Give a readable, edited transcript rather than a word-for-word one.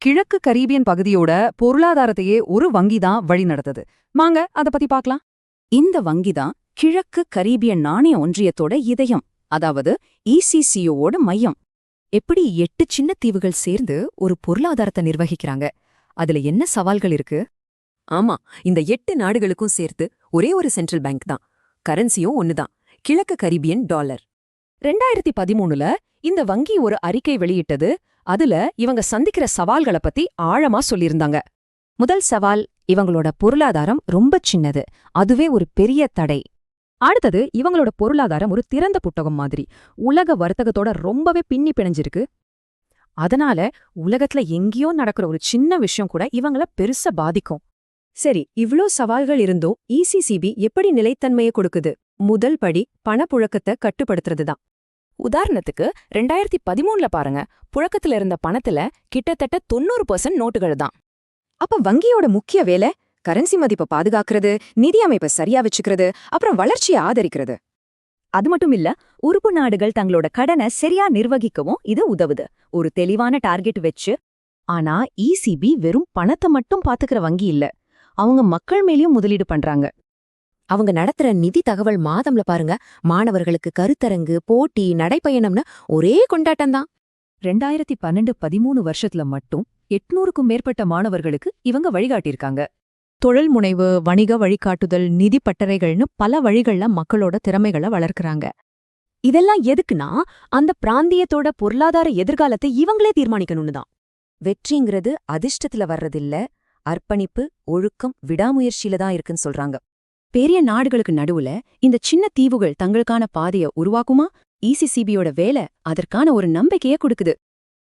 கிழக்கு கரீபியன் பகுதியோட பொருளாதாரத்தையே ஒரு வங்கி தான் வழி நடத்துது. வாங்க அத பத்தி பார்க்கலாம். இந்த வங்கி தான் கிழக்கு கரீபியன் நாணய ஒன்றியத்தோட இதயம், அதாவது ECCOவோட மையம். எப்படி 8 சின்ன தீவுகள் சேர்ந்து ஒரு பொருளாதாரத்தை நிர்வகிக்கிறாங்க? அதுல என்ன சவால்கள் இருக்கு? ஆமா, இந்த 8 நாடுகளுக்கும் சேர்த்து ஒரே ஒரு சென்ட்ரல் பேங்க் தான். கரன்சியும் ஒண்ணுதான், கிழக்கு கரீபியன் டாலர். 2013ல இந்த வங்கி ஒரு அறிக்கை வெளியிட்டது. அதுல இவங்க சந்திக்கிற சவால்களை பத்தி ஆழமா சொல்லியிருந்தாங்க. முதல் சவால், இவங்களோட பொருளாதாரம் ரொம்ப சின்னது, அதுவே ஒரு பெரிய தடை. அடுத்தது, இவங்களோட பொருளாதாரம் ஒரு திறந்த புத்தகம் மாதிரி, உலக வர்த்தகத்தோட ரொம்பவே பின்னி பிணைஞ்சிருக்கு. அதனால உலகத்துல எங்கேயோ நடக்கிற ஒரு சின்ன விஷயம் கூட இவங்கள பெருசா பாதிக்கும். சரி, இவ்ளோ சவால்கள் இருந்தும் ECCB எப்படி நிலைத்தன்மையை கொடுக்குது? முதல் படி பணப்புழக்கத்தை கட்டுப்படுத்துறதுதான். உதாரணத்துக்கு 2013ல பாருங்க, புழக்கத்துல இருந்த பணத்துல கிட்டத்தட்ட 90% நோட்டுகள் தான். அப்ப வங்கியோட முக்கிய வேலை கரன்சி மதிப்பை பாதுகாக்கிறது, நிதி அமைப்பை சரியா வச்சுக்கிறது, அப்புறம் வளர்ச்சியை ஆதரிக்கிறது. அது மட்டும் இல்ல, உறுப்பு நாடுகள் தங்களோட கடனை சரியா நிர்வகிக்கவும் இது உதவுது, ஒரு தெளிவான டார்கெட் வச்சு. ஆனா ECB வெறும் பணத்தை மட்டும் பாத்துக்கிற வங்கி இல்ல, அவங்க மக்கள் மேலயும் முதலீடு பண்றாங்க. அவங்க நடத்துற நிதி தகவல் மாதம்ல பாருங்க, மாணவர்களுக்கு கருத்தரங்கு, போட்டி, நடைப்பயணம்னு ஒரே கொண்டாட்டம்தான். 2012-13 வருஷத்துல மட்டும் 800க்கும் மேற்பட்ட மாணவர்களுக்கு இவங்க வழிகாட்டியிருக்காங்க. தொழில் முனைவு, வணிக வழிகாட்டுதல், நிதி பட்டறைகள்னு பல வழிகள்ல மக்களோட திறமைகளை வளர்க்கறாங்க. இதெல்லாம் எதுக்குன்னா, அந்த பிராந்தியத்தோட பொருளாதார எதிர்காலத்தை இவங்களே தீர்மானிக்கணும்னு தான். வெற்றிங்கிறது அதிர்ஷ்டத்துல வர்றதில்ல, அர்ப்பணிப்பு, ஒழுக்கம், விடாமுயற்சியில தான் இருக்குன்னு சொல்றாங்க. பெரிய நாடுகளுக்கு நடுவுல இந்த சின்ன தீவுகள் தங்களுக்கான பாதையை உருவாக்குமா? ECCBயோட வேலை அதற்கான ஒரு நம்பிக்கையை கொடுக்குது.